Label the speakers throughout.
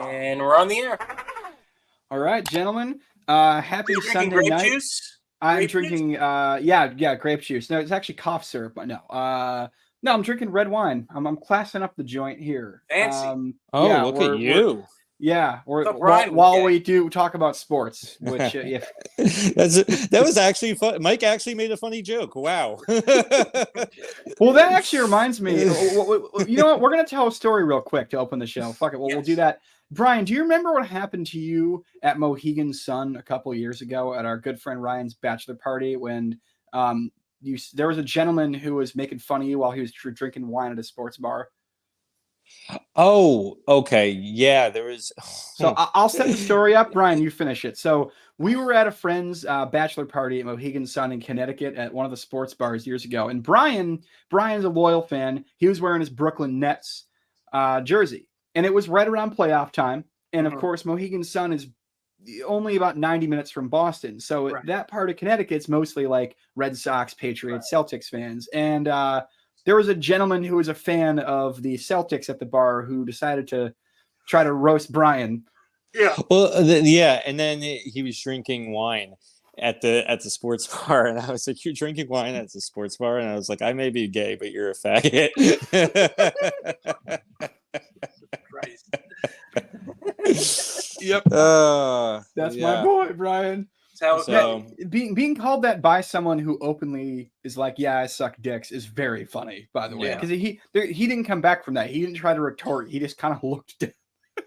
Speaker 1: And we're on the air.
Speaker 2: All right, gentlemen. Happy Sunday
Speaker 1: grape
Speaker 2: night.
Speaker 1: Juice?
Speaker 2: I'm
Speaker 1: Grape
Speaker 2: drinking, grape juice. No, it's actually cough syrup, but no. No, I'm drinking red wine. I'm classing up the joint here.
Speaker 1: Fancy.
Speaker 3: Look at you.
Speaker 2: While we do talk about sports, which
Speaker 3: that was actually fun. Mike actually made a funny joke. Wow.
Speaker 2: Well, that actually reminds me. You know what? We're gonna tell a story real quick to open the show. Fuck it. We'll do that. Brian, do you remember what happened to you at Mohegan Sun a couple years ago at our good friend Ryan's bachelor party when there was a gentleman who was making fun of you while he was drinking wine at a sports bar?
Speaker 3: Oh, okay. Yeah, there was.
Speaker 2: So I'll set the story up. Brian, you finish it. So we were at a friend's bachelor party at Mohegan Sun in Connecticut at one of the sports bars years ago. And Brian's a loyal fan. He was wearing his Brooklyn Nets jersey. And it was right around playoff time. And, of course, Mohegan Sun is only about 90 minutes from Boston. So that part of Connecticut's mostly like Red Sox, Patriots, Celtics fans. And there was a gentleman who was a fan of the Celtics at the bar who decided to try to roast Brian.
Speaker 3: Yeah. Well, and then he was drinking wine at the sports bar, and I was like, "You're drinking wine at the sports bar?" And I was like, "I may be gay, but you're a faggot."
Speaker 2: Yep. That's my boy, Brian.
Speaker 1: So
Speaker 2: being called that by someone who openly is like, "Yeah, I suck dicks," is very funny, by the way, because he didn't come back from that. He didn't try to retort. He just kind of looked down.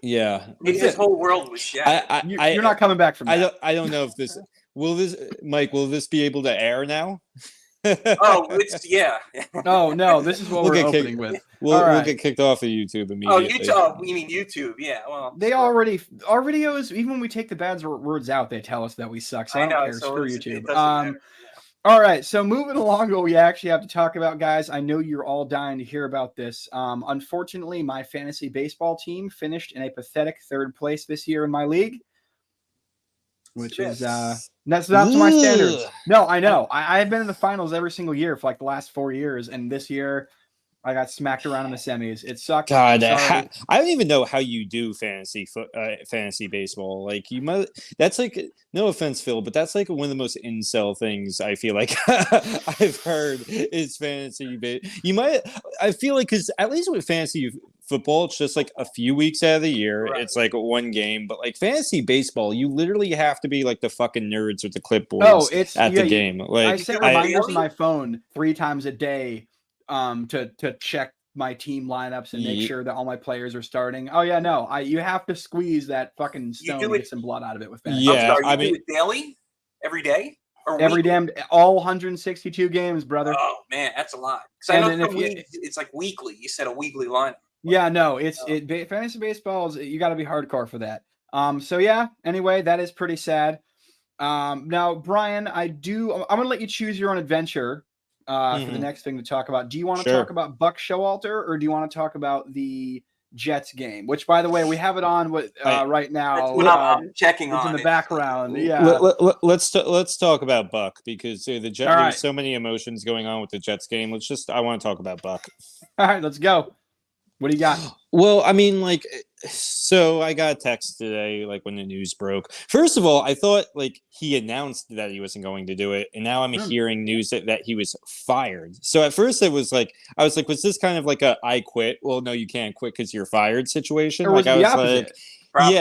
Speaker 3: Yeah,
Speaker 1: his whole world was shit.
Speaker 2: You're not coming back from that.
Speaker 3: I don't know if this will this be able to air now?
Speaker 1: Oh
Speaker 2: no, this is what we're opening with.
Speaker 3: We'll get kicked off of YouTube immediately.
Speaker 1: Oh, you mean YouTube? Yeah. Well,
Speaker 2: they our videos, even when we take the bad words out, they tell us that we suck. So I don't care. Screw YouTube. All right, so moving along, what we actually have to talk about, guys. I know you're all dying to hear about this. Unfortunately, my fantasy baseball team finished in a pathetic third place this year in my league, which is that's not to my standards. No, I know. I've been in the finals every single year for like the last 4 years, and this year I got smacked around in the semis. It sucks.
Speaker 3: God, I don't even know how you do fantasy baseball. Like that's like, no offense, Phil, but that's like one of the most incel things I feel like I've heard is fantasy. I feel like, because at least with fantasy football, it's just like a few weeks out of the year. Right. It's like one game, but like fantasy baseball, you literally have to be like the fucking nerds with the clipboards at the game. Like
Speaker 2: I set reminders on my phone 3 times a day to check my team lineups and make sure that all my players are starting. Oh yeah, no, you have to squeeze that fucking stone to get some blood out of it with fantasy.
Speaker 3: Yeah,
Speaker 1: I mean, do it daily, every day, or
Speaker 2: every all 162 games, brother.
Speaker 1: Oh man, that's a lot. Because I know it's like weekly. You said a weekly lineup.
Speaker 2: Yeah, no, fantasy baseball is, you got to be hardcore for that. So yeah. Anyway, that is pretty sad. Now, Brian, I'm gonna let you choose your own adventure. For the next thing to talk about. Do you want to talk about Buck Showalter, or do you want to talk about the Jets game? Which, by the way, we have it on right now.
Speaker 1: I'm checking on
Speaker 2: in the background.
Speaker 3: Yeah. Let's talk about Buck, because the Jets. There's so many emotions going on with the Jets game. I want to talk about Buck.
Speaker 2: All right, let's go. What do you got?
Speaker 3: Well, I mean, like, so I got a text today, like when the news broke. First of all, I thought like he announced that he wasn't going to do it, and now I'm hearing news that he was fired. So at first I was like, was this kind of like a I quit? Well, no, you can't quit because you're fired situation.
Speaker 2: Or was
Speaker 3: like
Speaker 2: it
Speaker 3: I
Speaker 2: the
Speaker 3: was
Speaker 2: opposite?
Speaker 3: like,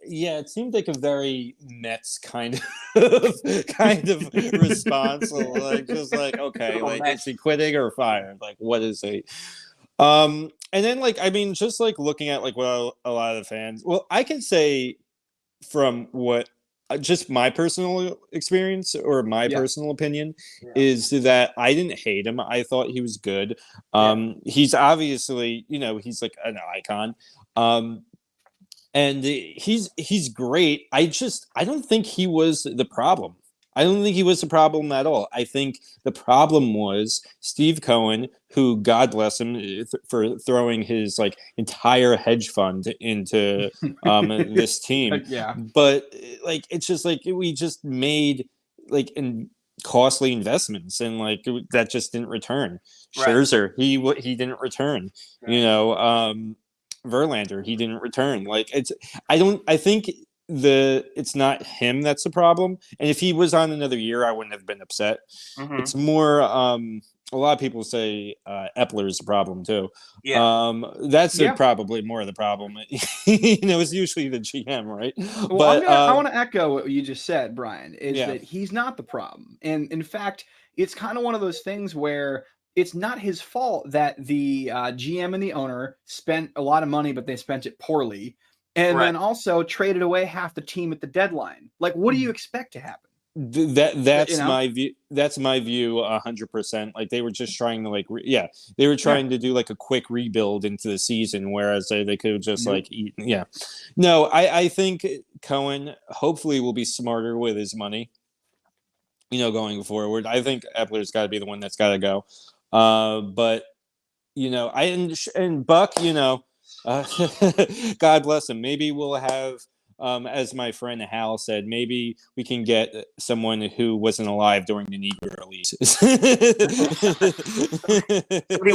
Speaker 3: yeah, it seemed like a very Mets kind of response. Like just like, okay, like is he quitting or fired? Like what is he? And then, like, I mean, just like looking at like what a lot of the fans, well, I can say from what just my personal experience or my personal opinion is that I didn't hate him. I thought he was good. He's obviously, he's like an icon. And he's great. I don't think he was the problem. I don't think he was the problem at all. I think the problem was Steve Cohen, who, God bless him, for throwing his like entire hedge fund into this team.
Speaker 2: Yeah.
Speaker 3: But like, it's just like we just made like costly investments, and like that just didn't return. Right. Scherzer, he didn't return. Right. Verlander. He didn't return. Like I think it's not him that's the problem. And if he was on another year, I wouldn't have been upset.
Speaker 1: Mm-hmm.
Speaker 3: It's more a lot of people say Epler's the problem too.
Speaker 1: Yeah.
Speaker 3: That's probably more of the problem. It's usually the GM, right?
Speaker 2: Well,
Speaker 3: but
Speaker 2: I want to echo what you just said, Brian, is that he's not the problem. And in fact, it's kind of one of those things where it's not his fault that the GM and the owner spent a lot of money, but they spent it poorly. And then also traded away half the team at the deadline. Like, what do you expect to happen?
Speaker 3: That's my view. That's my view 100%. Like, they were just trying to they were trying to do like a quick rebuild into the season, whereas they could just eat. Yeah. No, I think Cohen hopefully will be smarter with his money, going forward. I think Epler's got to be the one that's got to go. But and Buck, God bless him. Maybe we'll have, as my friend Hal said, maybe we can get someone who wasn't alive during the Negro releases.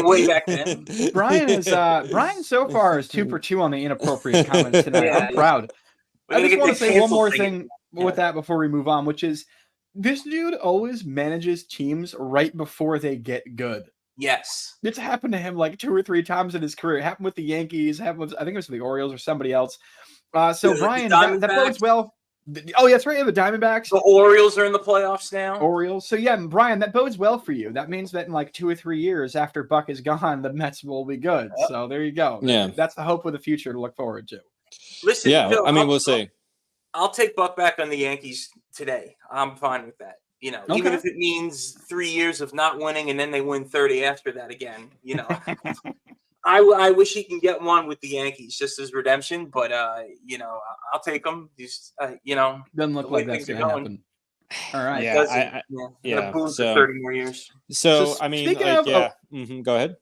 Speaker 1: Way back then.
Speaker 2: Brian so far is 2 for 2 on the inappropriate comments tonight. I'm proud. I just want to say one more thing with that before we move on, which is this dude always manages teams right before they get good.
Speaker 1: Yes.
Speaker 2: It's happened to him like 2 or 3 times in his career. It happened with the Yankees. I think it was the Orioles or somebody else. So Brian, that bodes well. Oh, yeah, that's right. Yeah, the Diamondbacks.
Speaker 1: The Orioles are in the playoffs now.
Speaker 2: Orioles. So yeah, Brian, that bodes well for you. That means that in like 2 or 3 years after Buck is gone, the Mets will be good. Yep. So there you go.
Speaker 3: Yeah,
Speaker 2: that's the hope of the future to look forward to.
Speaker 1: Listen,
Speaker 3: Phil, we'll see.
Speaker 1: I'll take Buck back on the Yankees today. I'm fine with that. Even if it means 3 years of not winning and then they win 30 after that again, I wish he can get one with the Yankees just as redemption, but I'll take him.
Speaker 2: Doesn't look like that's going to happen. All right.
Speaker 3: Yeah.
Speaker 1: For 30 more years.
Speaker 3: So I mean, go ahead.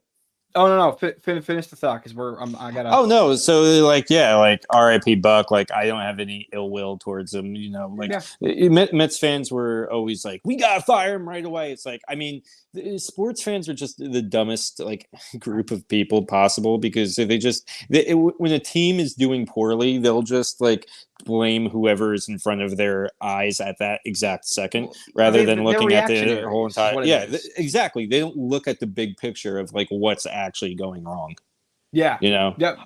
Speaker 2: Oh no! Finish the thought because I gotta.
Speaker 3: Oh no! So R.I.P. Buck. Like, I don't have any ill will towards him. Mets fans were always like, we gotta fire him right away. It's like, I mean, sports fans are just the dumbest group of people possible, because when a team is doing poorly, they'll just blame whoever is in front of their eyes at that exact second, rather than looking at the whole entire. Exactly. They don't look at the big picture of what's actually going wrong.
Speaker 2: Yeah.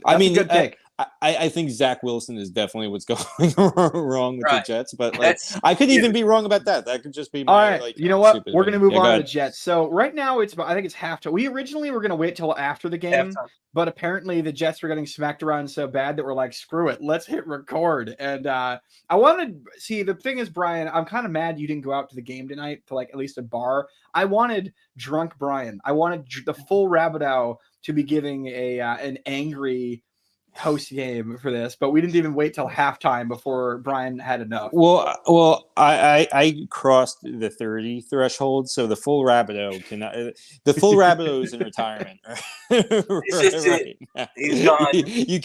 Speaker 3: I mean, good take. I think Zach Wilson is definitely what's going wrong with the Jets, but I could even be wrong about that. That could just be my,
Speaker 2: all right. You know what? We're going to move on to the Jets. So right now I think it's halftime. We originally were going to wait till after the game, but apparently the Jets were getting smacked around so bad that we're like, screw it, let's hit record. And I wanted to see, the thing is, Brian, I'm kind of mad you didn't go out to the game tonight to at least a bar. I wanted drunk Brian. I wanted the full Rabideau to be giving an angry post game for this, but we didn't even wait till halftime before Brian had enough.
Speaker 3: Well, I crossed the 30 threshold, so the full Rabideau cannot. The full Rabideau is in retirement.
Speaker 1: He's gone.
Speaker 3: You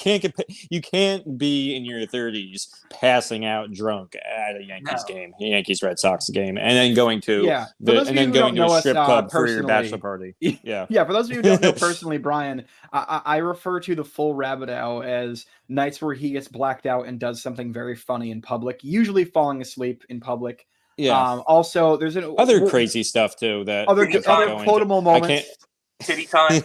Speaker 3: can't be in your 30s passing out drunk at a Yankees game, Yankees Red Sox game, and then going to a strip club for your bachelor party. Yeah.
Speaker 2: For those of you who don't know personally, Brian, I refer to the full Rabideau as nights where he gets blacked out and does something very funny in public, usually falling asleep in public.
Speaker 3: Yeah.
Speaker 2: Also, there's
Speaker 3: other crazy stuff too. That
Speaker 2: other quotable moments.
Speaker 1: Titty time.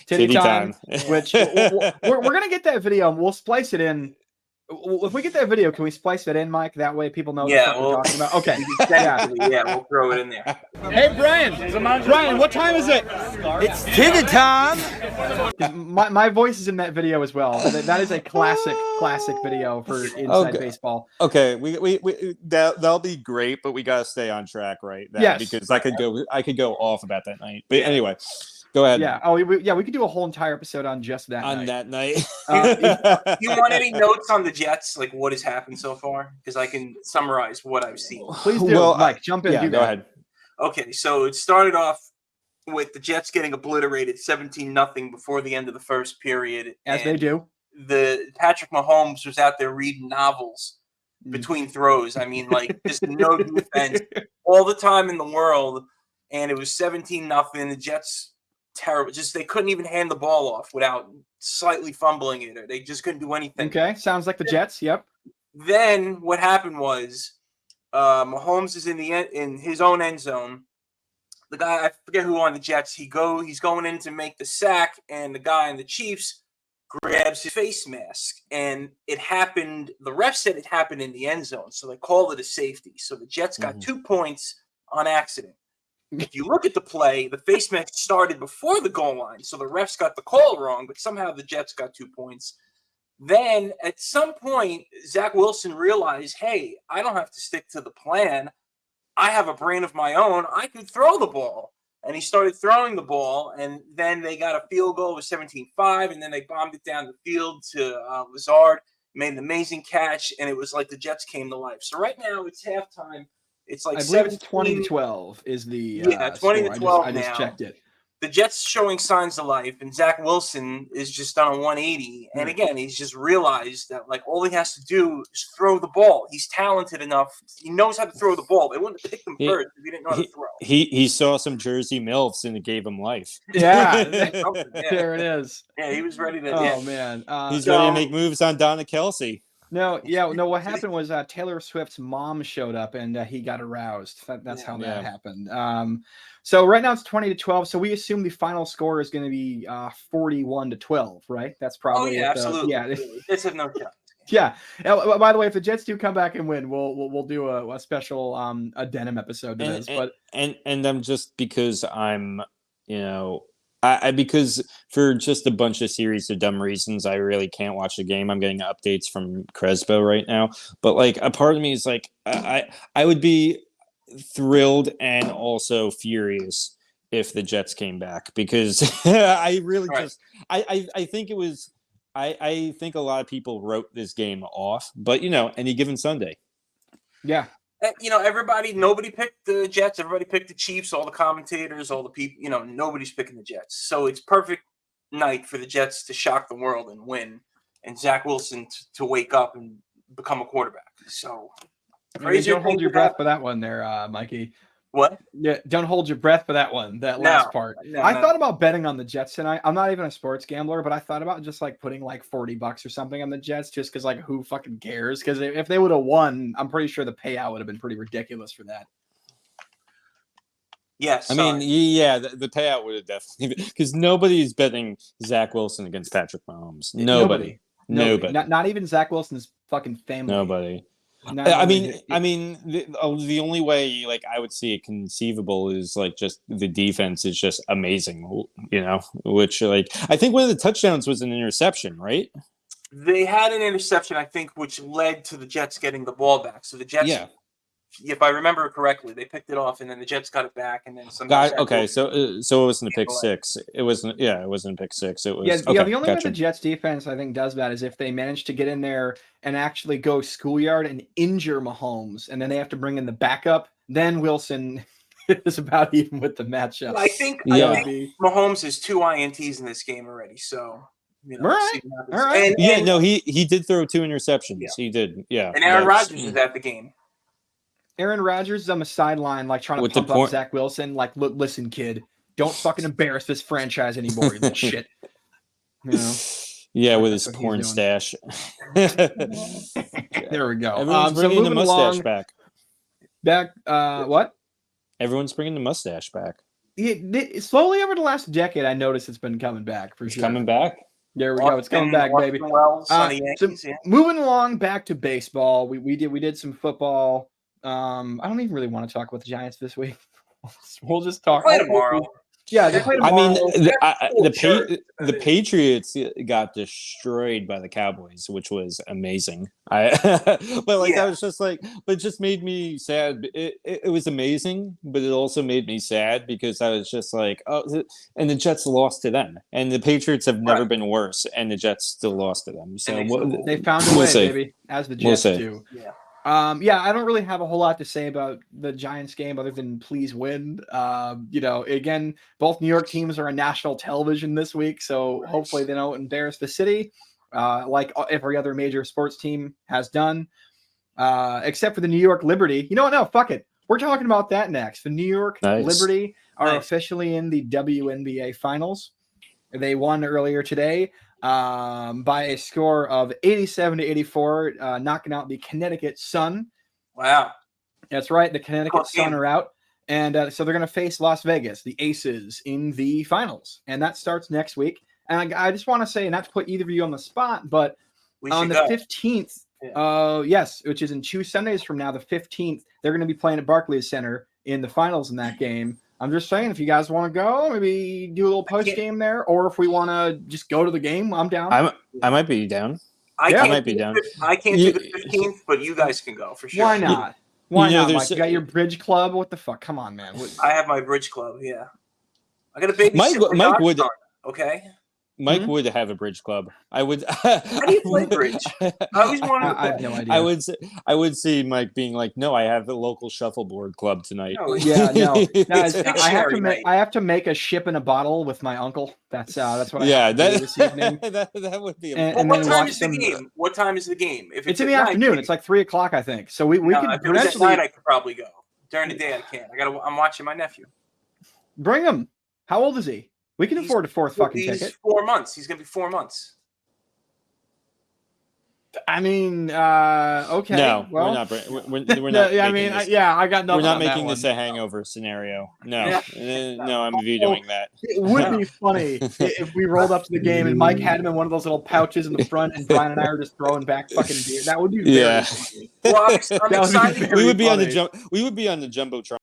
Speaker 2: Titty time. Which we're gonna get that video. We'll splice it in. If we get that video, can we splice it in, Mike? That way people know what we're talking about. Okay.
Speaker 1: We'll throw it in there.
Speaker 2: Hey, Brian. Brian, what time is it?
Speaker 4: It's titty time.
Speaker 2: My voice is in that video as well. That is a classic video for Inside Baseball.
Speaker 3: Okay, we that'll be great, but we gotta stay on track, right? Because I could go off about that night. But anyway. Go ahead.
Speaker 2: Yeah. We could do a whole entire episode on just that.
Speaker 3: That night.
Speaker 1: Do you want any notes on the Jets, what has happened so far? Because I can summarize what I've seen.
Speaker 2: Please do. Mike, jump in.
Speaker 3: Yeah, go ahead.
Speaker 1: Okay, so it started off with the Jets getting obliterated 17-0 before the end of the first period.
Speaker 2: As they do.
Speaker 1: The Patrick Mahomes was out there reading novels between throws. I mean, just no defense all the time in the world. And it was 17-0. The Jets terrible. Just they couldn't even hand the ball off without slightly fumbling it, or they just couldn't do anything.
Speaker 2: Okay, sounds like the Jets. Yep.
Speaker 1: Then what happened was Mahomes is in his own end zone. The guy, I forget who on the Jets, he's going in to make the sack, and the guy on the Chiefs grabs his face mask. And it happened, the ref said it happened in the end zone, so they called it a safety. So the Jets got 2 points on accident. If you look at the play, the face mask started before the goal line, so the refs got the call wrong, but somehow the Jets got 2 points. Then at some point, Zach Wilson realized, hey, I don't have to stick to the plan. I have a brain of my own. I could throw the ball. And he started throwing the ball, and then they got a field goal with 17-5, and then they bombed it down the field to Lazard, made an amazing catch, and it was like the Jets came to life. So right now it's halftime. It's like
Speaker 2: 20-12 is the
Speaker 1: 20-12
Speaker 2: I just
Speaker 1: now.
Speaker 2: checked it.
Speaker 1: The Jets showing signs of life, and Zach Wilson is just done a 180. And again, he's just realized that like all he has to do is throw the ball. He's talented enough. He knows how to throw the ball. They wouldn't have picked him first if he didn't know how to throw.
Speaker 3: He saw some Jersey MILFs and it gave him life.
Speaker 2: Yeah, there it is.
Speaker 1: Yeah, he was ready to.
Speaker 2: Oh man,
Speaker 3: he's ready to make moves on Donna Kelsey.
Speaker 2: No. What happened was Taylor Swift's mom showed up and he got aroused. That's how that happened. So right now it's 20-12. So we assume the final score is going to be 41-12, right? That's probably
Speaker 1: absolutely. It's a no shot.
Speaker 2: Yeah. By the way, if the Jets do come back and win, we'll do a special addendum episode to this. But
Speaker 3: I'm just because I'm because for just a bunch of series of dumb reasons, I really can't watch the game. I'm getting updates from Crespo right now, but like a part of me is like, I would be thrilled and also furious if the Jets came back because I really I think it was, I think a lot of people wrote this game off, but any given Sunday.
Speaker 2: Yeah.
Speaker 1: Nobody picked the Jets. Everybody picked the Chiefs. All the commentators, all the people, nobody's picking the Jets. So it's perfect night for the Jets to shock the world and win, and Zach Wilson to wake up and become a quarterback. So
Speaker 2: don't hold your breath for that one there, Mikey.
Speaker 1: What?
Speaker 2: Yeah, don't hold your breath for that one. That last part. I thought about betting on the Jets tonight. I'm not even a sports gambler, but I thought about just like putting like $40 or something on the Jets, just because like who fucking cares? Because if they would have won, I'm pretty sure the payout would have been pretty ridiculous for that.
Speaker 1: Yes,
Speaker 3: I mean, the payout would have definitely because nobody's betting Zach Wilson against Patrick Mahomes. Nobody.
Speaker 2: Not even Zach Wilson's fucking family.
Speaker 3: Nobody. I mean, the only way like I would see it conceivable is like just the defense is just amazing, which like I think one of the touchdowns was an interception, right?
Speaker 1: They had an interception, I think, which led to the Jets getting the ball back. So the Jets, if I remember correctly, they picked it off, and then the Jets got it back, and then some.
Speaker 3: Okay, so it wasn't a pick six. It wasn't. Yeah, it wasn't a pick six. It was.
Speaker 2: The only way the Jets defense I think does that is if they manage to get in there and actually go schoolyard and injure Mahomes, and then they have to bring in the backup. Then Wilson is about even with the matchup.
Speaker 1: I think Mahomes has 2 INTs in this game already. So.
Speaker 2: All right.
Speaker 3: He did throw 2 interceptions. Yeah. He did. Yeah.
Speaker 1: And Aaron Rodgers is at the game.
Speaker 2: Aaron Rodgers is on the sideline, like trying to pump up Zach Wilson. Like, look, listen, kid, don't fucking embarrass this franchise anymore, you little shit.
Speaker 3: Yeah, with his porn stash.
Speaker 2: There we go.
Speaker 3: Everyone's bringing the mustache back.
Speaker 2: What?
Speaker 3: Everyone's bringing the mustache back.
Speaker 2: Slowly over the last decade, I noticed it's been coming back for sure.
Speaker 3: Coming back.
Speaker 2: There we go. It's coming back, baby. Moving along back to baseball. We did some football. I don't even really want to talk about the Giants this week. We'll just talk
Speaker 1: tomorrow.
Speaker 2: Yeah, they play tomorrow.
Speaker 3: I mean, the Patriots got destroyed by the Cowboys, which was amazing. That was just like, but it just made me sad. It was amazing, but it also made me sad because I was just like, oh, and the Jets lost to them, and the Patriots have never been worse, and the Jets still lost to them. So
Speaker 2: they found a way, baby, as the Jets do. Yeah. I don't really have a whole lot to say about the Giants game other than please win. Again, both New York teams are on national television this week, so hopefully they don't embarrass the city like every other major sports team has done, except for the New York Liberty. You know what? No, fuck it. we're talking about that next. The New York Liberty are
Speaker 1: Nice.
Speaker 2: officially in the WNBA Finals. They won earlier today by a score of 87-84, knocking out the Connecticut Sun.
Speaker 1: Wow.
Speaker 2: That's right. The Connecticut Sun are out. And so they're going to face Las Vegas, the Aces, in the finals. And that starts next week. And I just want to say, not to put either of you on the spot, but on the 15th, yes, which is in 2 Sundays from now, the 15th, they're going to be playing at Barclays Center in the finals in that game. I'm just saying, if you guys want to go, maybe do a little post game there, or if we want to just go to the game, I'm down.
Speaker 3: I might be down.
Speaker 1: I might be
Speaker 3: down.
Speaker 1: I can't do the 15th, but you guys can go for sure.
Speaker 2: Why not? Why not, Mike? You got your
Speaker 3: bridge.
Speaker 2: bridge club? What the fuck? Come on, man.
Speaker 1: I have my bridge club, yeah. I got a baby.
Speaker 3: Mike would.
Speaker 1: Okay.
Speaker 3: Mike would have a bridge club. I would.
Speaker 1: How do you play bridge? I always wanted to
Speaker 2: I have no idea.
Speaker 3: I would see Mike being like, "No, I have a local shuffleboard club tonight."
Speaker 1: No,
Speaker 2: Yeah, no.
Speaker 1: Dictionary
Speaker 2: I have to make a ship in a bottle with my uncle. That's what I
Speaker 3: Yeah,
Speaker 2: have to do this evening.
Speaker 3: that would be.
Speaker 2: And
Speaker 1: what
Speaker 2: then
Speaker 1: time
Speaker 2: watch
Speaker 1: is the
Speaker 2: them-
Speaker 1: game? What time is the game? If
Speaker 2: It's in
Speaker 1: at
Speaker 2: the
Speaker 1: night,
Speaker 2: afternoon.
Speaker 1: maybe.
Speaker 2: It's like 3:00, I think. So we
Speaker 1: No,
Speaker 2: can
Speaker 1: if it was at
Speaker 2: potentially
Speaker 1: night, I could probably go. During the day, I can't. I'm watching my nephew.
Speaker 2: bring him. How old is he? We can afford a fourth fucking
Speaker 1: He's
Speaker 2: ticket.
Speaker 1: 4 months. He's gonna be 4 months.
Speaker 2: I mean, okay.
Speaker 3: No,
Speaker 2: well,
Speaker 3: we're not. We're not.
Speaker 2: I mean, I got nothing.
Speaker 3: We're not
Speaker 2: on that
Speaker 3: making this
Speaker 2: one.
Speaker 3: a hangover scenario. No,
Speaker 1: Yeah.
Speaker 3: no, I'm vetoing that.
Speaker 2: It would be funny if we rolled up to the game and Mike had him in one of those little pouches in the front, and Brian and I were just throwing back fucking beer. That would be very funny.
Speaker 1: Well, I'm
Speaker 2: That would be
Speaker 1: excited.
Speaker 2: very
Speaker 3: We would be on the
Speaker 2: funny.
Speaker 3: jump. We would be on the jumbotron.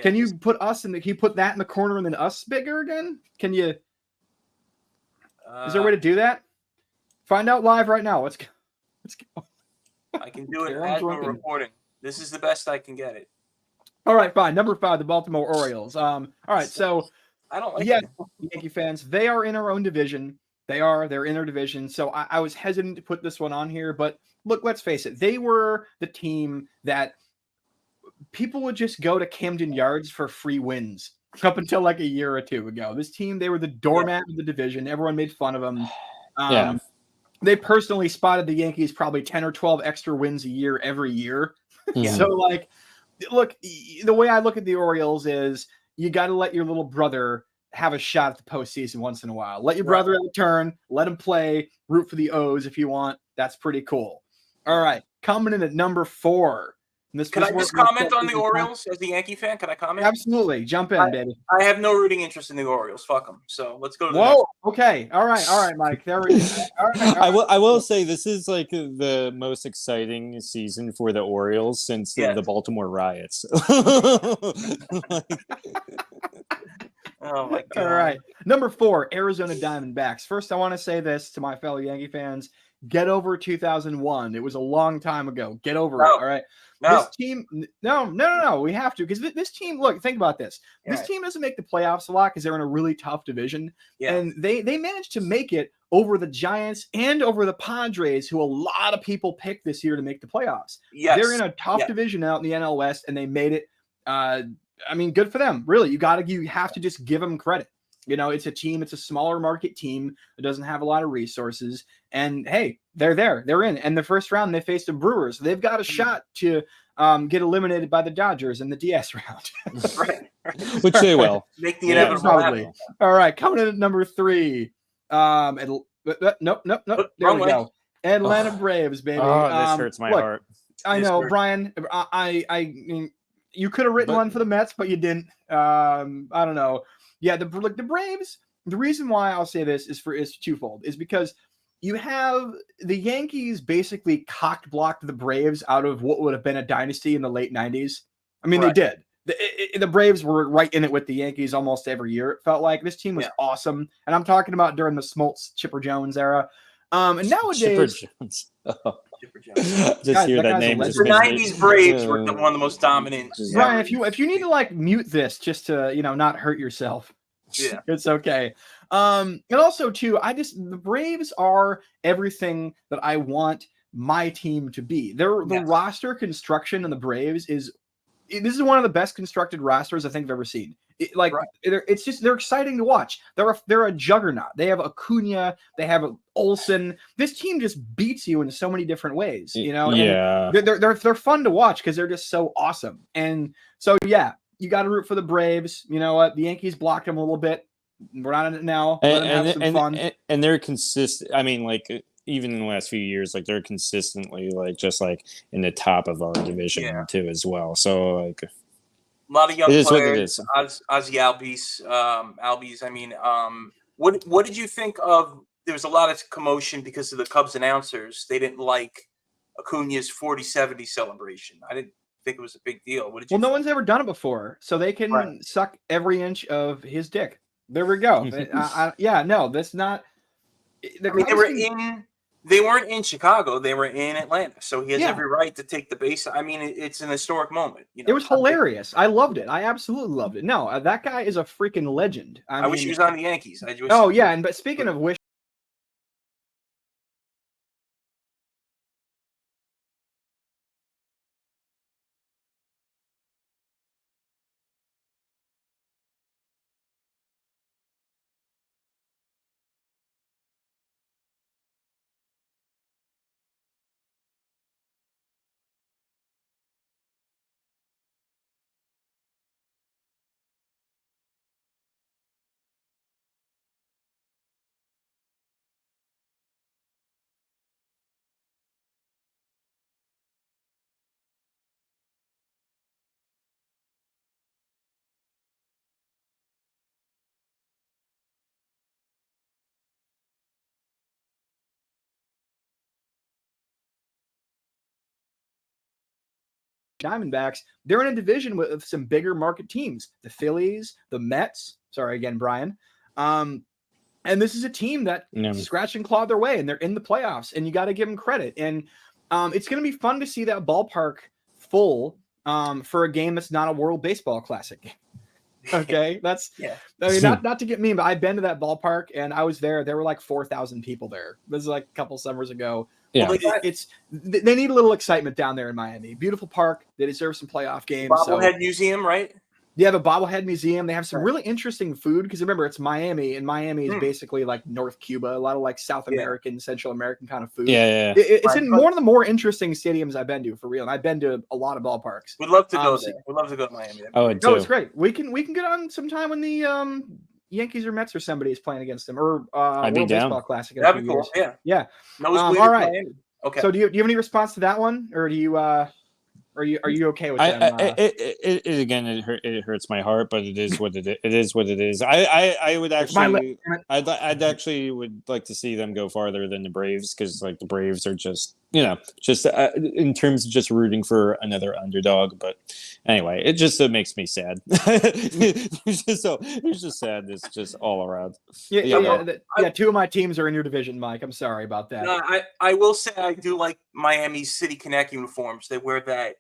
Speaker 2: Can you put us in the? Can you put that in the corner and then us bigger again? Can you? Is there a way to do that? Find out live right now. Let's go.
Speaker 1: I can do it
Speaker 2: Aaron
Speaker 1: as we're
Speaker 2: Drunken.
Speaker 1: reporting. This is the best I can get it.
Speaker 2: All right, fine. Number 5, the Baltimore Orioles. All right, so
Speaker 1: I don't like
Speaker 2: yeah,
Speaker 1: it.
Speaker 2: Yankee fans, they are in our own division. They're in our division. So I was hesitant to put this one on here, but look, let's face it. They were the team that people would just go to Camden Yards for free wins up until like a year or two ago. This team, they were the doormat of the division. Everyone made fun of them.
Speaker 3: Yeah.
Speaker 2: They personally spotted the Yankees probably 10 or 12 extra wins a year every year.
Speaker 3: Yeah.
Speaker 2: So, like, look, the way I look at the Orioles is you got to let your little brother have a shot at the postseason once in a while. Let your brother have a turn, let him play, root for the O's if you want. That's pretty cool. All right, coming in at number 4.
Speaker 1: Can I just comment on the Orioles as a Yankee fan? Can I comment?
Speaker 2: Absolutely. Jump in, baby.
Speaker 1: I have no rooting interest in the Orioles. Fuck them. So let's go to the
Speaker 2: Whoa.
Speaker 1: next.
Speaker 2: Okay. All right, Mike. There we go. All right.
Speaker 3: I will say this is like the most exciting season for the Orioles since the Baltimore riots.
Speaker 1: Oh my God.
Speaker 2: All right. Number 4, Arizona Diamondbacks. First, I want to say this to my fellow Yankee fans. Get over 2001. It was a long time ago. Get over it. All right.
Speaker 1: No.
Speaker 2: This team, no. We have to, because this team. Look, think about this. This team doesn't make the playoffs a lot because they're in a really tough division, and they managed to make it over the Giants and over the Padres, who a lot of people picked this year to make the playoffs.
Speaker 1: Yes.
Speaker 2: They're in a tough division out in the NL West, and they made it. I mean, good for them. Really, you have to just give them credit. You know, it's a team. It's a smaller market team that doesn't have a lot of resources. And hey, they're there. They're in. And the first round, they faced the Brewers. They've got a shot to get eliminated by the Dodgers in the DS round.
Speaker 1: Right.
Speaker 3: Which they will.
Speaker 1: Make the inevitable happen.
Speaker 2: All right, coming in at number 3. Nope. There we go. Atlanta Braves, baby.
Speaker 3: Oh, this hurts my heart.
Speaker 2: I know, Brian. I you could have written one for the Mets, but you didn't. I don't know. Yeah, the Braves. The reason why I'll say this is twofold. Is because you have the Yankees basically cocked blocked the Braves out of what would have been a dynasty in the late 90s. I mean, they did. The Braves were right in it with the Yankees almost every year. It felt like this team was awesome, and I'm talking about during the Smoltz, Chipper Jones era. And nowadays,
Speaker 3: Chipper Jones. Oh. Chipper Jones. Just hear that name.
Speaker 1: The 90s Braves were one of the most dominant.
Speaker 2: Brian, if you need to like mute this just to not hurt yourself, it's okay. And also too, the Braves are everything that I want my team to be. The roster construction in the Braves this is one of the best constructed rosters I think I've ever seen. It's just they're exciting to watch. They're a juggernaut. They have Acuna, they have Olsen. This team just beats you in so many different ways. You know, they're fun to watch because they're just so awesome. And so you got to root for the Braves. You know what? The Yankees blocked them a little bit. We're not in it now. Let them have some fun.
Speaker 3: And they're consistent. I mean, like even in the last few years, like they're consistently just in the top of our division too as well. So like.
Speaker 1: A lot of young players, Ozzy Albies. I mean, what did you think of? There was a lot of commotion because of the Cubs announcers. They didn't like Acuna's 40-70 celebration. I didn't think it was a big deal. What did you?
Speaker 2: Well, no one's ever done it before, so they can suck every inch of his dick. There we go. No, that's not.
Speaker 1: They weren't in Chicago. They were in Atlanta. So he has every right to take the base. I mean, it's an historic moment. You know,
Speaker 2: it was hilarious. I loved it. I absolutely loved it. No, that guy is a freaking legend. I
Speaker 1: wish he was on the Yankees.
Speaker 2: But speaking of wish. Diamondbacks, they're in a division with some bigger market teams, the Phillies, the Mets. Sorry again, Brian. And this is a team that scratched and clawed their way, and they're in the playoffs, and you got to give them credit. And it's going to be fun to see that ballpark full for a game that's not a World Baseball Classic. Okay, that's I mean, not to get mean, but I've been to that ballpark, and I was there. There were like 4,000 people there. This is like a couple summers ago. Yeah. Well, they need a little excitement down there in Miami. Beautiful park. They deserve some playoff games.
Speaker 1: Bobblehead Museum, right?
Speaker 2: They have a bobblehead museum. They have some really interesting food because remember it's Miami, and Miami is basically like North Cuba, a lot of like South American, Central American kind of food.
Speaker 3: Yeah.
Speaker 2: It's in one of the more interesting stadiums I've been to for real, and I've been to a lot of ballparks.
Speaker 1: We'd love to go there. We'd love to go to Miami.
Speaker 3: Oh,
Speaker 2: no, it's great. We can get on sometime when the Yankees or Mets or somebody is playing against them, or
Speaker 3: I'd be
Speaker 2: World
Speaker 3: down.
Speaker 2: Baseball Classic.
Speaker 1: That'd be cool. Yeah.
Speaker 2: All right.
Speaker 1: Miami. Okay.
Speaker 2: So do you have any response to that one, or do you are you okay with them?
Speaker 3: It hurts my heart, but it is what it is. What it is. I would actually, I'd actually would like to see them go farther than the Braves because like the Braves are just in terms of just rooting for another underdog. But anyway, it just makes me sad. It's just sadness just all around.
Speaker 2: Yeah. Two of my teams are in your division, Mike. I'm sorry about that.
Speaker 1: No, I will say I do like Miami's City Connect uniforms. They wear that.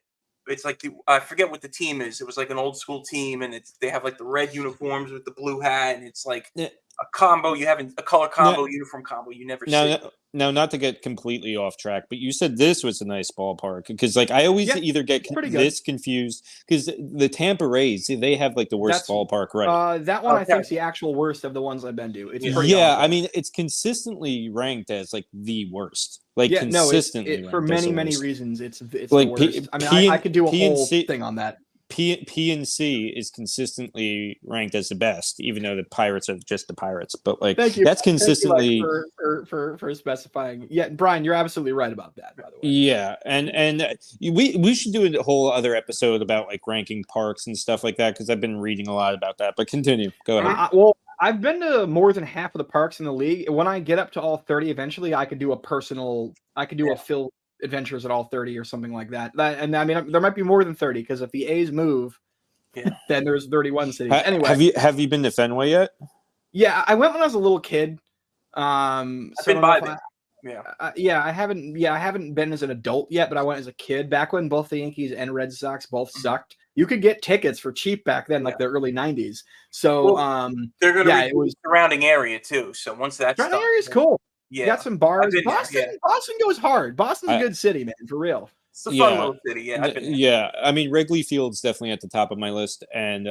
Speaker 1: It's like I forget what the team is. It was like an old school team, and they have like the red uniforms with the blue hat, and it's like a combo. You haven't a color combo, uniform combo. You never see.
Speaker 3: Now, not to get completely off track, but you said this was a nice ballpark because, like, I always either get this confused because the Tampa Rays they have like the worst ballpark, right?
Speaker 2: That one I think is the actual worst of the ones I've been to. It's
Speaker 3: I mean, it's consistently ranked as like the worst, like consistently
Speaker 2: for many reasons. It's
Speaker 3: like
Speaker 2: the worst. I could do a whole thing on that.
Speaker 3: PNC is consistently ranked as the best, even though the Pirates are just the Pirates. But like that's consistently
Speaker 2: for specifying. Yeah, Brian, you're absolutely right about that. By the way,
Speaker 3: yeah, and we should do a whole other episode about like ranking parks and stuff like that because I've been reading a lot about that. But continue, go ahead.
Speaker 2: I've been to more than half of the parks in the league. When I get up to all 30, eventually, I could do a Phill adventures at all 30 or something like that. And I mean, there might be more than 30 because if the A's move, then there's 31 cities. Anyway, have
Speaker 3: you been to Fenway yet?
Speaker 2: Yeah, I went when I was a little kid.
Speaker 1: I've been by there.
Speaker 2: I haven't been as an adult yet, but I went as a kid back when both the Yankees and Red Sox both sucked. You could get tickets for cheap back then, like the early 90s. So
Speaker 1: they're going to be surrounding area too. So once that's
Speaker 2: surrounding area is cool.
Speaker 1: Yeah,
Speaker 2: got some bars. Boston goes hard. Boston's a good city, man, for real.
Speaker 1: It's a fun little city.
Speaker 3: Yeah. I mean, Wrigley Field's definitely at the top of my list, and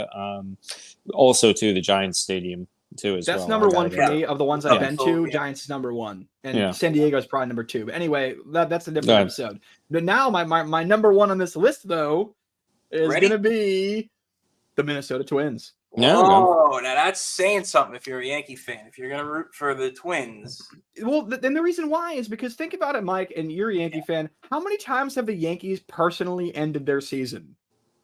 Speaker 3: also too the Giants Stadium too as well.
Speaker 2: That's number one for me of the ones I've been to. Giants is number one, and San Diego is probably number two. But anyway, that's a different episode. But now my number one on this list though is going to be the Minnesota Twins.
Speaker 1: Now that's saying something if you're a Yankee fan. If you're going to root for the Twins.
Speaker 2: Well, then the reason why is because think about it, Mike, and you're a Yankee fan. How many times have the Yankees personally ended their season?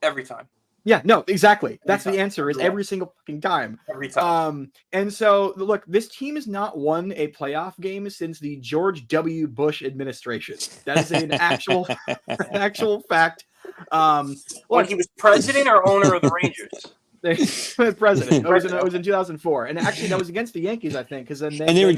Speaker 1: Every time.
Speaker 2: Yeah, no, exactly. That's the answer is every single fucking time.
Speaker 1: Every time.
Speaker 2: And so, look, this team has not won a playoff game since the George W. Bush administration. That is an actual fact.
Speaker 1: When he was president or owner of the Rangers?
Speaker 2: President. It was in 2004, and actually that was against the Yankees, I think, because then they were.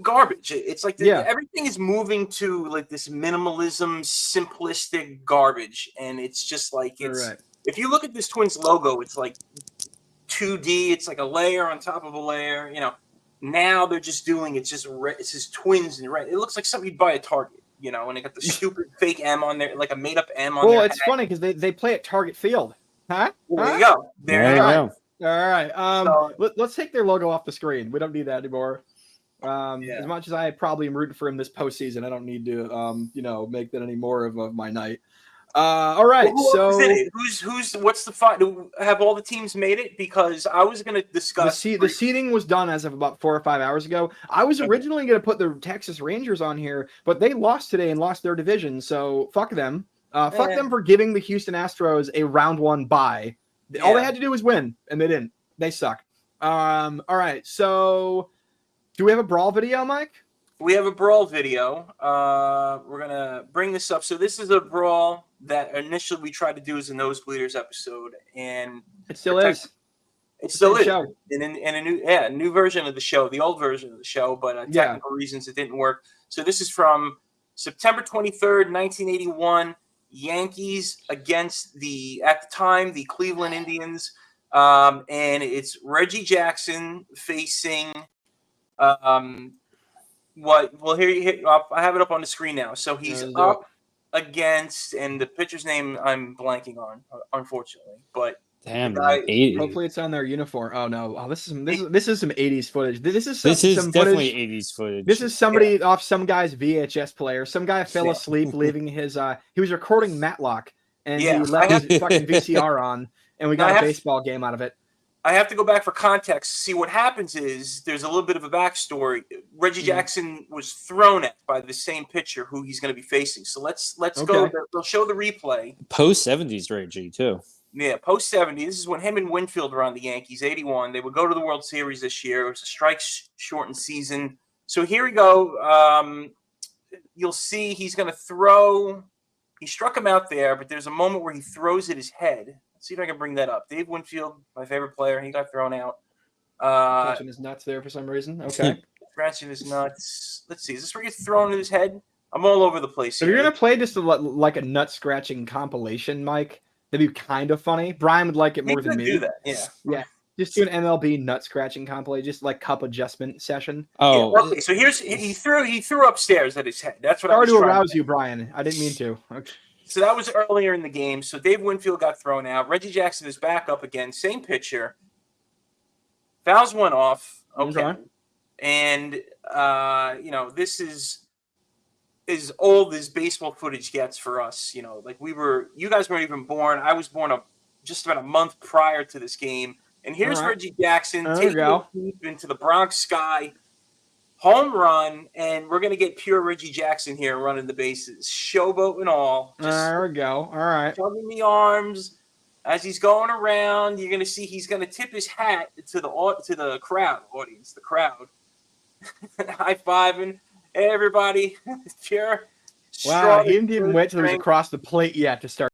Speaker 1: Garbage. It's like everything is moving to like this minimalism, simplistic garbage, and it's just like if you look at this Twins logo, it's like 2D. It's like a layer on top of a layer. You know, now they're just doing it's just red. It's just Twins in red. It looks like something you'd buy at Target. You know, and they got the stupid fake M on there, like a made up M on there.
Speaker 2: Well, it's funny because they play at Target Field. Huh?
Speaker 1: There you go. There you go.
Speaker 2: All right. Let's take their logo off the screen. We don't need that anymore. As much as I probably am rooting for him this postseason, I don't need to, make that any more of my night. All right.
Speaker 1: Who's in it? What's the fight? Have all the teams made it? Because I was going to discuss
Speaker 2: the seeding was done as of about 4 or 5 hours ago. I was originally going to put the Texas Rangers on here, but they lost today and lost their division. So fuck them. Fuck them for giving the Houston Astros a round 1 bye. All they had to do was win, and they didn't. They suck. All right. So do we have a brawl video, Mike?
Speaker 1: We have a brawl video. We're going to bring this up. So this is a brawl that initially we tried to do as a Nosebleeders episode, and
Speaker 2: it still is.
Speaker 1: It still is. In a new version of the show, the old version of the show, but technical reasons it didn't work. So this is from September 23rd, 1981, Yankees against at the time, the Cleveland Indians. And it's Reggie Jackson facing here I have it up on the screen now. So he's up against, and the pitcher's name I'm blanking on, unfortunately. But
Speaker 3: damn,
Speaker 2: hopefully it's on their uniform. Oh no, this is some 80s footage. This is
Speaker 3: definitely 80s footage.
Speaker 2: This is somebody off some guy's VHS player. Some guy fell asleep leaving his. He was recording Matlock, and he left his fucking VCR on, and we got a baseball game out of it.
Speaker 1: I have to go back for context. See, what happens is there's a little bit of a backstory. Reggie Jackson was thrown at by the same pitcher who he's going to be facing. So let's go. They'll show the replay.
Speaker 3: Post 70s Reggie too.
Speaker 1: Yeah, post 70. This is when him and Winfield were on the Yankees. 81. They would go to the World Series this year. It was a strike-shortened season. So here we go. You'll see he's going to throw. He struck him out there, but there's a moment where he throws at his head. See if I can bring that up. Dave Winfield, my favorite player, he got thrown out.
Speaker 2: Scratching his nuts there for some reason. Okay.
Speaker 1: Scratching his nuts. Let's see. Is this where he gets thrown in his head? I'm all over the place.
Speaker 2: So you're going to play just like a nut-scratching compilation, Mike? That'd be kind of funny. Brian would like it more than me.
Speaker 1: Do that, yeah.
Speaker 2: Yeah. Just do an MLB nut-scratching compilation, just like cup adjustment session.
Speaker 1: Oh. Yeah, okay, so he threw upstairs at his head. That's what I was
Speaker 2: trying to arouse you, Brian. I didn't mean to. Okay.
Speaker 1: So that was earlier in the game. So Dave Winfield got thrown out. Reggie Jackson is back up again. Same pitcher. Fouls one off. Okay. And, this is as old as baseball footage gets for us. Like you guys weren't even born. I was born just about a month prior to this game. And here's Reggie Jackson taking it deep into the Bronx sky. Home run, and we're going to get pure Reggie Jackson here running the bases. Showboat and all.
Speaker 2: There we go. All right.
Speaker 1: Tugging the arms. As he's going around, you're going to see he's going to tip his hat to the crowd, audience, the crowd. High-fiving. Hey, everybody. Pure.
Speaker 2: Wow, he didn't even wait till he was across the plate yet to start.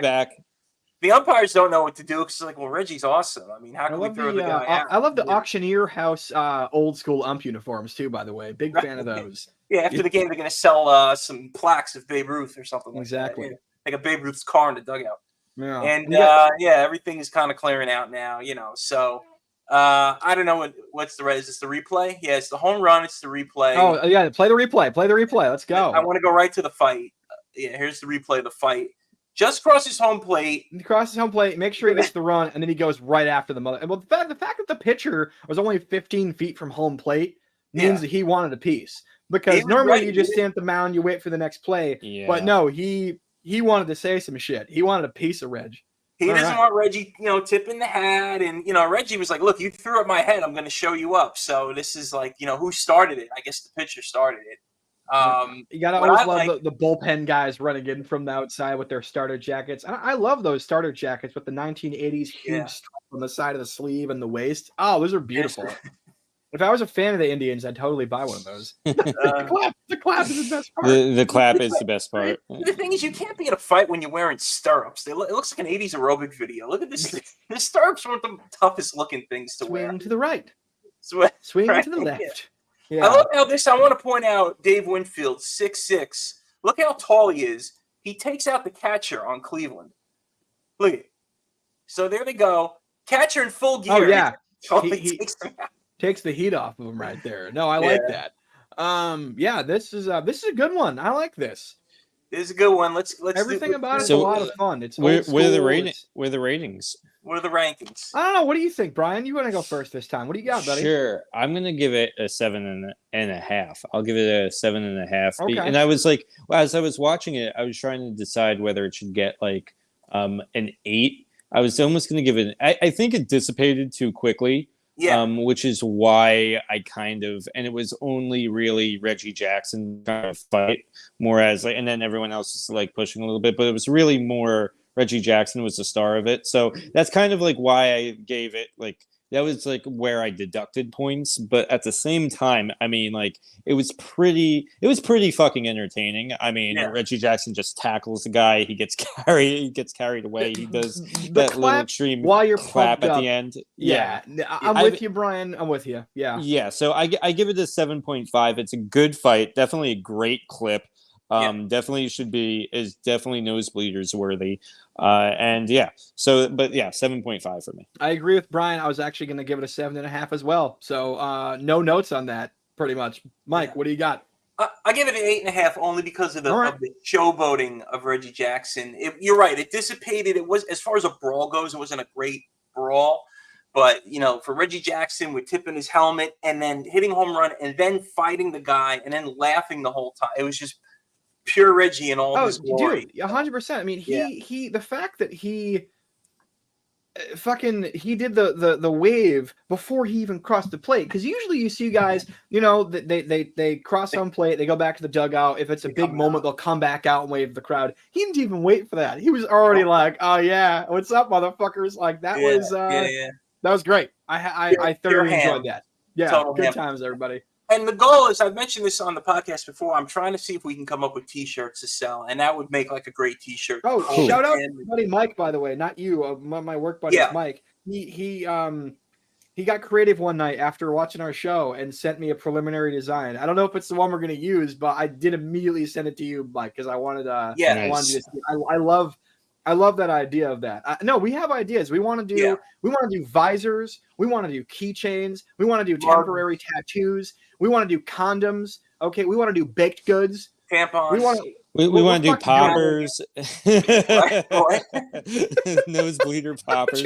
Speaker 3: Back.
Speaker 1: The umpires don't know what to do because it's like, well, Reggie's awesome. I mean, how can we throw the guy out?
Speaker 2: I love the auctioneer house old school ump uniforms too, by the way. Big fan of those.
Speaker 1: Yeah, after the game, they're going to sell some plaques of Babe Ruth or something like that.
Speaker 2: Exactly.
Speaker 1: Like a Babe Ruth's car in the dugout.
Speaker 2: Yeah.
Speaker 1: And, everything is kind of clearing out now, So I don't know what's is this the replay? Yeah, it's the home run. It's the replay.
Speaker 2: Oh, yeah, play the replay. Let's go.
Speaker 1: I want to go right to the fight. Here's the replay of the fight. Just crosses home plate.
Speaker 2: He crosses home plate, make sure he gets the run, and then he goes right after the mother. Well, the fact that the pitcher was only 15 feet from home plate means that he wanted a piece. Because normally you just stand at the mound, you wait for the next play. Yeah. But no, he wanted to say some shit. He wanted a piece of Reg.
Speaker 1: He doesn't want Reggie, tipping the hat. And, Reggie was like, look, you threw at my head. I'm going to show you up. So this is like, who started it? I guess the pitcher started it.
Speaker 2: You gotta always love the bullpen guys running in from the outside with their starter jackets. I love those starter jackets with the 1980s huge stripe on the side of the sleeve and the waist. Oh, those are beautiful. If I was a fan of the Indians, I'd totally buy one of those. The clap is the best part.
Speaker 3: The clap is the best part.
Speaker 1: The thing is, you can't be in a fight when you're wearing stirrups. It looks like an 80s aerobic video. Look at this. The stirrups are one of the toughest looking things to wear.
Speaker 2: Swing to the right.
Speaker 1: Swing
Speaker 2: to the left. Yeah.
Speaker 1: I love how I want to point out Dave Winfield, 6'6". Look how tall he is. He takes out the catcher on Cleveland. Look at it. So there they go. Catcher in full gear.
Speaker 2: Oh, yeah.
Speaker 1: He
Speaker 2: takes the heat off of him right there. No, I like that. Yeah, this is a good one. I like this.
Speaker 1: This is a good one. Let's
Speaker 2: everything about it's a lot of fun. It's
Speaker 3: where are the ratings? Where are the ratings?
Speaker 1: What are the rankings?
Speaker 2: I don't know. What do you think, Brian? You want to go first this time? What do you got, buddy?
Speaker 3: Sure. I'm gonna give it a 7.5. I'll give it a 7.5.
Speaker 2: Okay.
Speaker 3: And I was like, as I was watching it, I was trying to decide whether it should get like an 8. I was almost gonna give it. I think it dissipated too quickly.
Speaker 1: Yeah.
Speaker 3: Which is why I and it was only really Reggie Jackson kind of fight more as like, and then everyone else is like pushing a little bit, but it was really more Reggie Jackson was the star of it. So that's kind of like why I gave it like, that was like where I deducted points. But at the same time, I mean, like it was pretty fucking entertaining. I mean, Reggie Jackson just tackles the guy. He gets carried away. He does that little extreme
Speaker 2: while you're
Speaker 3: clap at the end.
Speaker 2: Yeah. I'm with you, Brian. I'm with you. Yeah.
Speaker 3: Yeah. So I give it a 7.5. It's a good fight. Definitely a great clip. Definitely is definitely Nosebleeders worthy. And yeah, so, but yeah, 7.5 for me.
Speaker 2: I agree with Brian. I was actually going to give it a 7.5 as well. So, no notes on that pretty much. Mike, what do you got?
Speaker 1: I give it an 8.5 only because of the showboating of Reggie Jackson. You're right. It dissipated. It was, as far as a brawl goes, it wasn't a great brawl, but for Reggie Jackson with tipping his helmet and then hitting home run and then fighting the guy and then laughing the whole time. It was just pure Reggie and all his glory.
Speaker 2: Dude, 100%. I mean, he the fact that he did the wave before he even crossed the plate, because usually you see guys, they cross home plate, they go back to the dugout. If it's a big moment, they'll come back out and wave the crowd. He didn't even wait for that. He was already like, "Oh yeah, what's up, motherfuckers?" Like that was great. I thoroughly enjoyed that. Yeah, total good times, everybody.
Speaker 1: And the goal is, I've mentioned this on the podcast before, I'm trying to see if we can come up with T-shirts to sell, and that would make like a great T-shirt.
Speaker 2: Oh, shout out to buddy Mike, by the way, not you. My work buddy Mike. He got creative one night after watching our show and sent me a preliminary design. I don't know if it's the one we're going to use, but I did immediately send it to you, Mike, because I wanted to. I wanted to see. I love that idea of that. No, we have ideas. We want to do visors. We want to do keychains. We want to do temporary tattoos. We want to do condoms. Okay, we want to do baked goods.
Speaker 1: Tampons.
Speaker 3: We want to do poppers. Nosebleeder poppers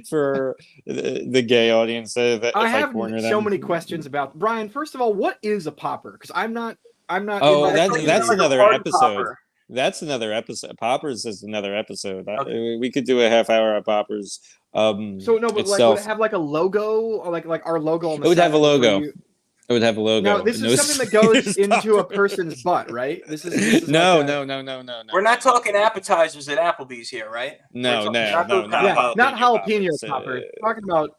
Speaker 3: for the gay audience.
Speaker 2: I have so many questions about Brian. First of all, what is a popper? Because I'm not.
Speaker 3: Oh, that's another episode. Popper. That's another episode. Poppers is another episode. Okay. We could do a half hour of poppers.
Speaker 2: So no, but would it have like a logo, or like our logo on the
Speaker 3: It would have a logo. It would have a logo.
Speaker 2: Now, this is something that goes into a person's butt, right? This is
Speaker 3: no.
Speaker 1: We're not talking appetizers at Applebee's here, right?
Speaker 3: No.
Speaker 2: Not jalapeno poppers. Talking about.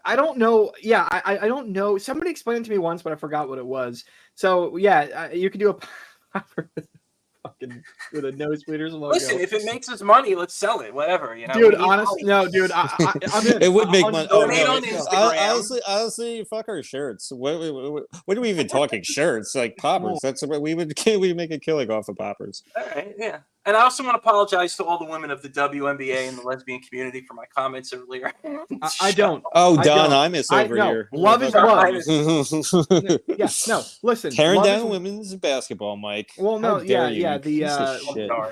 Speaker 2: I don't know. Yeah, I don't know. Somebody explained it to me once, but I forgot what it was. So yeah, you could do a popper with a Nosebleeders logo.
Speaker 1: Listen, if it makes us money, let's sell it. Whatever,
Speaker 2: Dude, honestly, no, dude. I'm in.
Speaker 3: It would make money.
Speaker 1: Honestly,
Speaker 3: fuck our shirts. What are we even talking? Shirts like poppers. That's what we make a killing off of poppers.
Speaker 1: All right, yeah. And I also want to apologize to all the women of the WNBA and the lesbian community for my comments earlier.
Speaker 2: I don't.
Speaker 3: Oh, Don Imus over here.
Speaker 2: Love is love. Yeah, no, listen.
Speaker 3: Tearing down women's basketball, Mike.
Speaker 2: Well, no, yeah.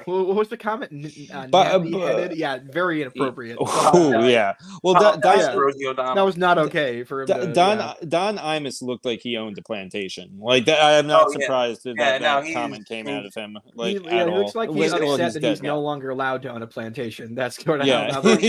Speaker 2: What was the comment? Yeah, very inappropriate.
Speaker 3: Oh, yeah. Well,
Speaker 2: that was not okay for him.
Speaker 3: Don Imus looked like he owned a plantation. Like that, I am not surprised that comment came out of him. Like at all.
Speaker 2: Looks like upset that he's no longer allowed to own a plantation. That's sort of how that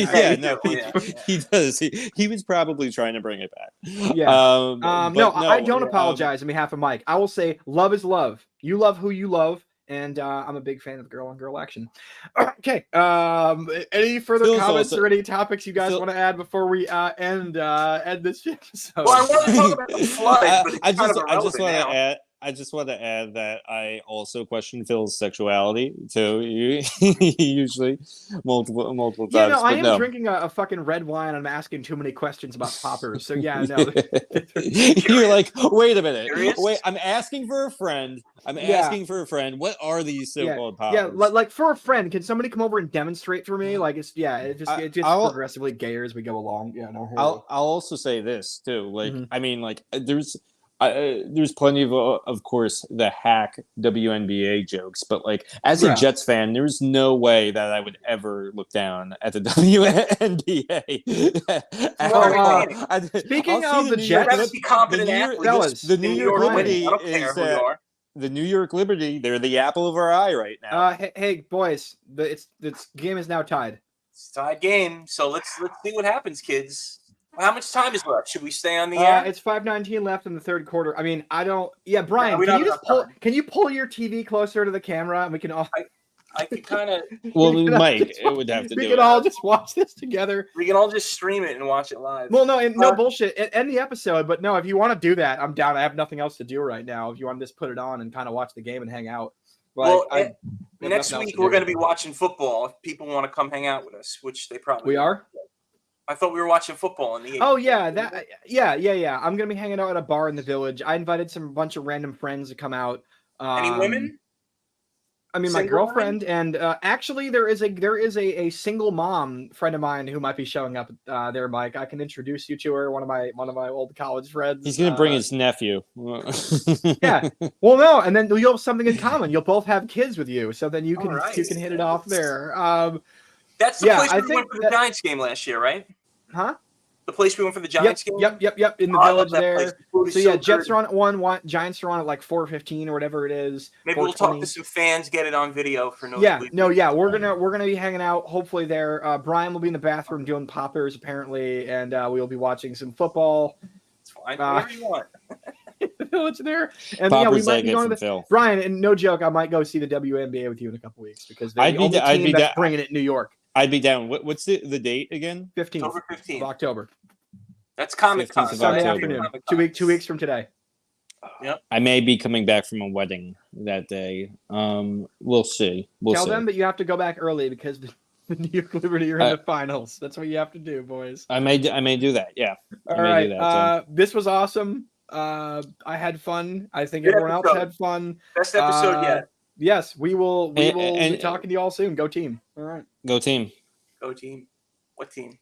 Speaker 3: he does. He was probably trying to bring it back.
Speaker 2: Yeah. No, I don't apologize on behalf of Mike. I will say love is love. You love who you love. And I'm a big fan of girl-on-girl action. Okay. Any further comments or any topics you guys want to add before we end this episode?
Speaker 1: Well, I want to talk about the flood, but it's
Speaker 3: I just want to add that I also question Phil's sexuality too. Usually, multiple times.
Speaker 2: Yeah, no, I am drinking a fucking red wine. And I'm asking too many questions about poppers. So yeah, no.
Speaker 3: You're like, wait a minute. Wait, I'm asking for a friend. Asking for a friend. What are these so-called poppers?
Speaker 2: Yeah, like for a friend, can somebody come over and demonstrate for me? Like it just progressively gayer as we go along. Yeah, no.
Speaker 3: I'll also say this too. Like, I mean, like there's plenty of course, the hack WNBA jokes, but like as a Jets fan, there's no way that I would ever look down at the WNBA.
Speaker 2: Speaking of the Jets,
Speaker 3: the New York Liberty is the New York Liberty. They're the apple of our eye right now.
Speaker 2: Hey boys, the game is now tied.
Speaker 1: It's a tied game, so let's see what happens, kids. How much time is left? Should we stay on the air?
Speaker 2: It's 5:19 left in the third quarter. I mean, I don't. Yeah, Brian, can you pull your TV closer to the camera and we can all?
Speaker 1: I could kind of.
Speaker 3: Well, Mike, it would have to do.
Speaker 2: We can all just watch this together.
Speaker 1: We can all just stream it and watch it live.
Speaker 2: Well, no bullshit. End the episode, but no, if you want to do that, I'm down. I have nothing else to do right now. If you want to just put it on and kind of watch the game and hang out.
Speaker 1: Next week we're going to be watching football. If people want to come hang out with us, which they probably
Speaker 2: are.
Speaker 1: I thought we were watching football in the.
Speaker 2: Oh yeah, I'm gonna be hanging out at a bar in the village. I invited some bunch of random friends to come out.
Speaker 1: Any women?
Speaker 2: I mean, my girlfriend, and actually, there is a single mom friend of mine who might be showing up there, Mike. I can introduce you to her. One of my old college friends.
Speaker 3: He's gonna bring his nephew.
Speaker 2: Yeah. Well, no, and then you'll have something in common. You'll both have kids with you, so then you can hit it off there.
Speaker 1: That's the place we went for the Giants game last year, right?
Speaker 2: Huh?
Speaker 1: The place we went for the Giants game?
Speaker 2: Yep. In the village there. So yeah, Jets are on at 1, Giants are on at like 4:15 or whatever it is.
Speaker 1: Maybe we'll talk to some fans, get it on video for Nosebleeders.
Speaker 2: Yeah. We're gonna be hanging out hopefully there. Brian will be in the bathroom doing poppers apparently, and we'll be watching some football.
Speaker 1: It's fine. Whatever you want.
Speaker 2: The village there, and
Speaker 3: poppers
Speaker 2: we might be going to
Speaker 3: Phill.
Speaker 2: Brian. And no joke, I might go see the WNBA with you in a couple weeks because they're the only team that's bringing it in New York.
Speaker 3: I'd be down. What's the date again?
Speaker 2: 15th
Speaker 1: October 15th.
Speaker 2: of October.
Speaker 1: That's Comic-Con.
Speaker 2: Sunday afternoon. 2 weeks from today.
Speaker 1: Yep.
Speaker 3: I may be coming back from a wedding that day. We'll see.
Speaker 2: Tell them that you have to go back early because the New York Liberty are in the finals. That's what you have to do, boys.
Speaker 3: I may do that. Yeah.
Speaker 2: All right. This was awesome. I had fun. I think everyone else had fun.
Speaker 1: Best episode yet.
Speaker 2: Yes, we will be talking to you all soon. Go team. All right.
Speaker 3: Go team.
Speaker 1: Go team. What team?